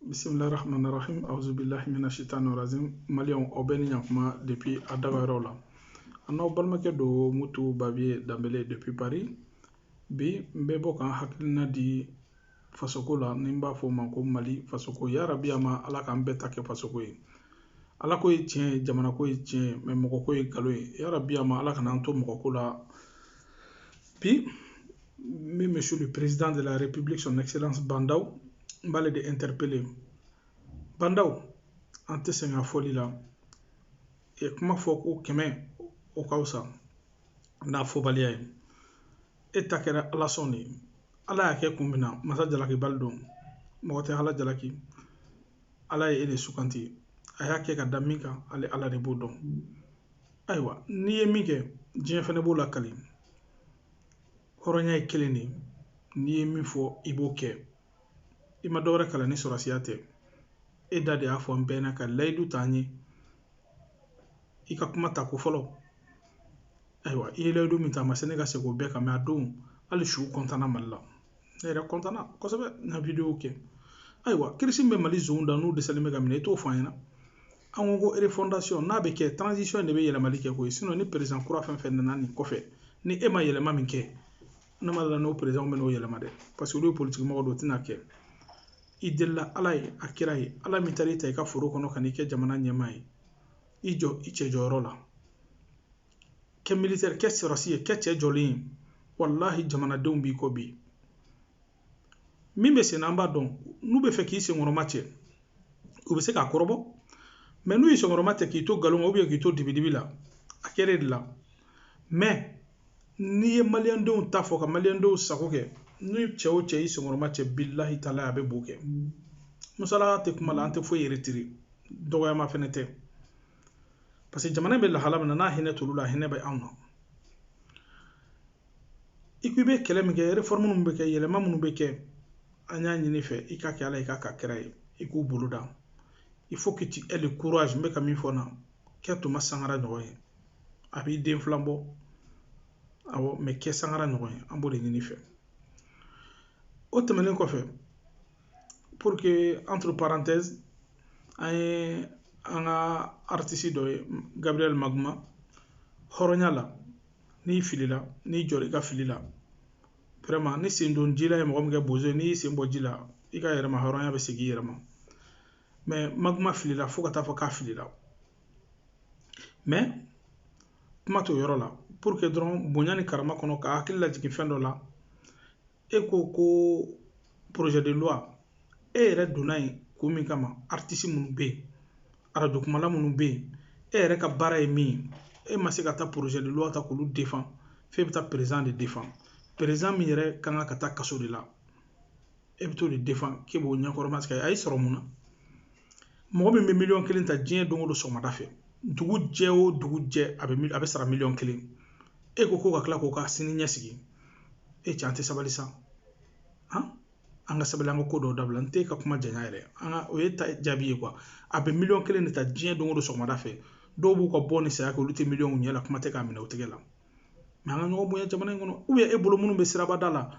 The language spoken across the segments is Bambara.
Bismillahirrahmanirrahim. Auzubillahi minashaitanirrajim. Malion obeni yankuma depuis Adagarola. Anna balmake do mutu babier dambele depuis Paris. Bi mbebo kan hakilina di fasoko la nimba fo manko Mali fasoko ya rabbi ama ala kan beta ke fasoko yi. Ala ko yi tien jamana ko yi tien mais moko ko yi galo yi. Ya rabbi ama ala kan anto moko ko la. Puis monsieur le président de la République son excellence Bandao mbale de interpeller Bandao ante senga foli la e kuma fɔ ko kɛmɛ o kausa na fobaliya ye e ta kɛra ala sɔn de ala y'a kɛ kun min na masa jalaki bali don mɔgɔ tɛ ala jalaki ala ye e de sukanti a y'a kɛ ka da min kan ale ala de b'o dɔn ayiwa n'i ye min kɛ diɲɛ fɛnɛ b'o lakali hɔrɔnya ye kelen de n'i ye min fɔ i b'o kɛ i ma dɔwɛrɛ kalan ni sɔrɔsiya tɛ e da de y'a fɔ n bɛɛ na ka layidu ta n ye i ka kuma ta ko fɔlɔ ayiwa i ye layidu min ta a ma se ne ka se k'o bɛɛ kan mɛ a don hali su kɔntana mali la ne yɛrɛ kɔntana kosɛbɛ n ka video kɛ ayiwa kirisi min bɛ mali zonw da n'u dɛsɛlen bɛ ka minɛ i t'o fɔ an ɲɛna an ko refondation n'a bɛ kɛ transition de bɛ yɛlɛmali kɛ koyi sinon ni président kura fɛn fɛn nana nin kɔfɛ ni e ma yɛlɛma min kɛ ne ma dala n'o président bɛ n'o yɛlɛma dɛ parce que olu ye politique mɔgɔ dɔ o tɛna kɛ i delila ala ye a kira ye ala min taara i ta i ka foro kɔnɔ ka n'i kɛ jamana ɲɛmaa ye i jɔ i cɛ jɔyɔrɔ la kɛ militaire kɛ sɔrɔsi ye kɛ cɛ jɔlen ye wallahi jamanadenw b'i kɔ bi min bɛ sen na an b'a dɔn n'u bɛ fɛ k'i senkɔrɔma cɛ u bɛ se k'a kɔrɔbɔ mais n'u y'i senkɔrɔma cɛ k'i to nkalon kan ou bien k'i to dibidibi la a kɛra e de la mais n'i ye maliyɛndenw ta fɔ ka maliyɛndenw sago kɛ ni cɛ o cɛ y'i senkɔrɔma cɛ billahi taala a bɛ bo kɛ musala tɛ kuma la an tɛ foyi retiri dɔgɔyama fɛnɛ tɛ parce que jamana bɛ lahala min na n'a hinɛ t'olu la hinɛ bɛ anw na i ko i bɛ kɛlɛ min kɛ réforme minnu bɛ kɛ yɛlɛma minnu bɛ kɛ an y'a ɲini fɛ i ka kɛ ala i ka kɛra ye i k'u bolo da il faut que tu aies le courage n bɛ ka min fɔ na kɛ Toma Sankara ɲɔgɔn ye a b'i den filan bɔ awɔ mais kɛ Sankara ɲɔgɔn ye an b'o de ɲini fɛ o tɛmɛnen kɔfɛ pour que entre parenthèses an ye an ka artiste dɔ ye Gabriel Maguma hɔrɔnya la n'i filila n'i jɔra i ka fili la vraiment ni sen don ji la ye mɔgɔ min kɛ bozo ye n'i y'i sen bɔ ji la i ka yɛrɛma hɔrɔnya bɛ segin i yɛrɛ ma mais Maguma filila fo ka taa fɔ k'a filila mais kuma t'o yɔrɔ la pour que dɔrɔn bonya ni karama kɔnɔ ka hakili lajigin fɛn dɔ la e ko projet de loi e yɛrɛ donna yen ko min kama artiste minnu bɛ yen radio kumala minnu bɛ yen e yɛrɛ ka baara ye min ye e ma se ka taa projet de loi ta k'olu défend f'e bɛ taa président de défend président min yɛrɛ kan ka taa kaso de la e bɛ t'o de défend k'e b'o ɲɛkɔrɔ parce que a y'i sɔrɔ mun na mɔgɔ min bɛ miliyɔn kelen ta diɲɛ don o don sɔgɔmada fɛ dugu jɛ o dugu jɛ a bɛ sara miliyɔn kelen e ko ka tila k'o ka sini ɲɛsigi e cɛ an tɛ sabali sa an ka sabali an ka ko dɔw dabila n tɛ ka kuma janya yɛrɛ o ye ta jaabi ye quoi a bɛ miliyɔn kelen de ta diɲɛ don o don sɔgɔmada fɛ dɔw b'u ka bɔ ni saya kɛ olu tɛ miliyɔn ɲɛ la kuma tɛ k'a minɛ o tɛgɛ la mais an ka ɲɔgɔn bonya jamana in kɔnɔ ou bien e bolo minnu bɛ sirabada la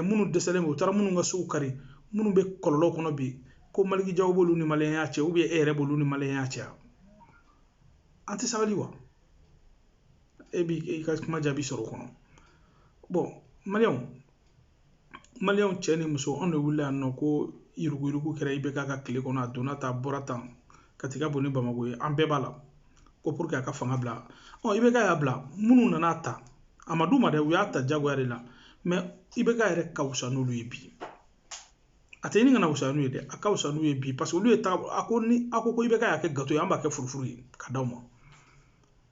minnu dɛsɛlen bɛ u taara minnu ka sow kari minnu bɛ kɔlɔlɔ kɔnɔ bi ko Maliki Jawo b'olu ni maliyɛnya cɛ ou bien e yɛrɛ b'olu ni maliyɛnya cɛ an tɛ sabali wa e b'i ka kuma jaabi sɔrɔ o kɔnɔ bon maliyɛnw cɛ ni muso anw de wulila yan nɔ ko yuruguyurugu kɛra IBK ka tile kɔnɔ a donna tan a bɔra tan ka tiga bɔ ni Bamako ye an bɛɛ b'a la ko pour que a ka fanga bila IBK y'a bila minnu nana ta a ma d'u ma dɛ u y'a ta jagoya de la mais IBK yɛrɛ ka wusa n'olu ye bi a tɛ ɲini ka na wusa n'u ye dɛ a ka wusa n'u ye bi parce que olu ye a ko ko IBK y'a kɛ gâteau ye an b'a kɛ furufuru ye ka d'aw ma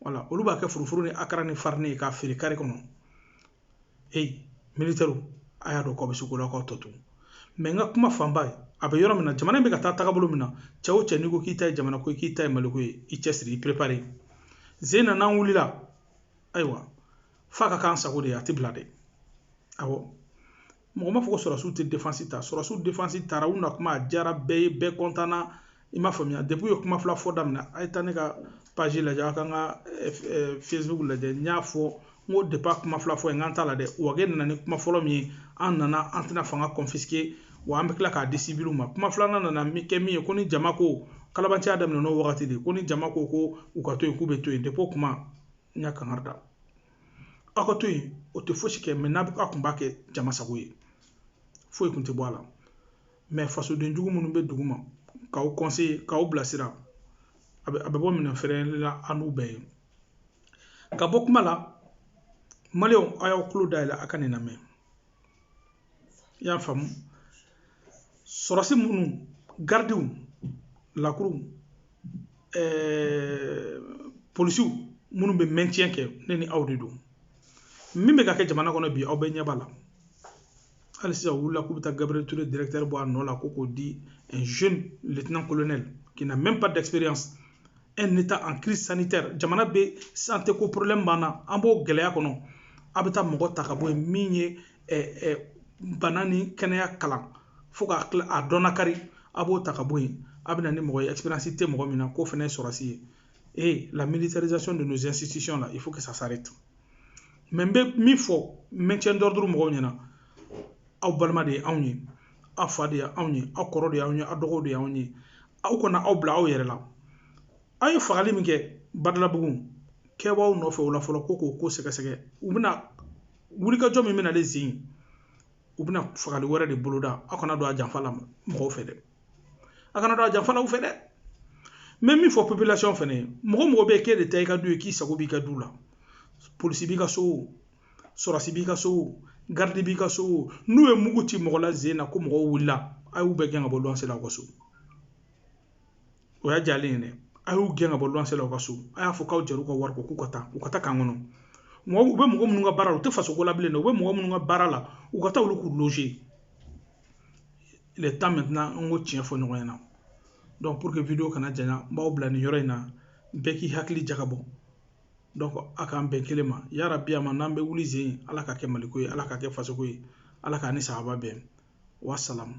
voilà olu b'a kɛ furufuru ni akara ni farine ye k'a feere kare kɔnɔ militaire a y'a dɔn k'aw bɛ se k'o la k'aw tɔ to mais n ka kuma fanba ye a bɛ yɔrɔ min na jamana in bɛ ka taa tagabolo min na cɛ o cɛ n'i ko k'i ta ye jamana ko ye k'i ta ye Maliko ye i cɛsiri i préparé sen na n'an wulila ayiwa f'a ka k'an sago de ye a tɛ bila dɛ awɔ mɔgɔ ma fɔ ko sɔrɔsiw tɛ défense ta sɔrɔsiw défense taara u na kuma a diyara bɛɛ ye bɛɛ content i m'a faamuya depuis u ye kuma fila fɔ daminɛ a ye taa ne ka page lajɛ aw kan ka Facebook lajɛ n y'a fɔ n ko depuis a kuma fila fɔ ye n k'an t'a la dɛ Uwage nana ni kuma fɔlɔ min ye an nana an tɛna fanga confisquer wa an bɛ tila k'a di civil ma kuma filanan nana kɛ min ye ko ni jama ko kalabanci y'a daminɛ n'o wagati de ko ni jama ko ko u ka to yen k'u bɛ to yen depuis o kuma n y'a kankari da aw ka to yen o tɛ fosi kɛ mais n'a aw tun b'a kɛ jama sago ye foyi tun tɛ bɔ a la mais fasoden jugu minnu bɛ dugu ma k'aw conseiller k'aw bilasira a bɛ bɔ minɛ fɛrɛlen la an n'u bɛɛ ye ka bɔ kuma la maliyɛnw a y'aw tulo dayɛlɛ a ka nin lamɛn i y'a faamu sɔrɔsi minnu gardiw lakuru polisiw minnu bɛ maintien kɛ ne ni aw de don min bɛ ka kɛ jamana kɔnɔ bi aw bɛ ɲɛ b'a la hali sisan u wulila k'u bɛ taa Gabriel Touré directeur bɔ a nɔ la ko k'o di un jeune lieutenant-colonel qui n'a même pas d'expérience un état en crise sanitaire jamana bɛ santé ko problème b'an na an b'o gɛlɛya kɔnɔ a bɛ taa mɔgɔ ta ka bɔ yen min ye bana ni kɛnɛya kalan fo k'a dɔnna kari a b'o ta ka bɔ yen a bɛ na ni mɔgɔ ye expérience tɛ mɔgɔ min na k'o fana ye sɔrɔsi ye et la militarisation de nos institutions là il faut que ça s'arrête mais n bɛ min fɔ maintien d'ordre mɔgɔw ɲɛna aw balima de ye anw ye aw fa de ye anw ye aw kɔrɔ de ye anw ye aw dɔgɔw de ye anw ye aw kana aw bila aw yɛrɛ la aw ye fagali min kɛ Badalabugu kɛbaaw nɔfɛ o la fɔlɔ ko k'o ko sɛgɛsɛgɛ u bɛna wulikajɔ min bɛna ale sen u bɛna fagali wɛrɛ de boloda aw kana don a janfa la mɔgɔw fɛ dɛ a kana don a janfa la u fɛ dɛ mais min fɔ population fɛnɛ ye mɔgɔ mɔgɔ bɛ yen k'e de ta i ka du ye k'i sago b'i ka du la polisi b'i ka so o sɔrɔsi b'i ka so o garde b'i ka so o n'u ye mugu ci mɔgɔ la sen na ko mɔgɔw wulila a y'u bɛɛ gɛn ka bɔ luwanse la aw ka so o y'a jalen ye dɛ a y'u gɛn ka bɔ luwanse la aw ka so a y'a fɔ k'aw jɛra u ka wari kɔ k'u ka taa kan kɔnɔ u bɛ mɔgɔ minnu ka baara la u tɛ fasoko la bilen dɛ u bɛ mɔgɔ minnu ka baara la u ka taa olu k'u loger il est temps maintenant an ko tiɲɛ fɔ ɲɔgɔn ɲɛna donc pour que vidéo kana janya n b'aw bila nin yɔrɔ in na bɛɛ k'i hakili jagabɔ donc a k'an bɛn kelen ma yarabi a ma n'an bɛ wuli sen ala ka kɛ maliko ye ala ka kɛ fasoko ye ala k'a ni sahaba bɛn wa salam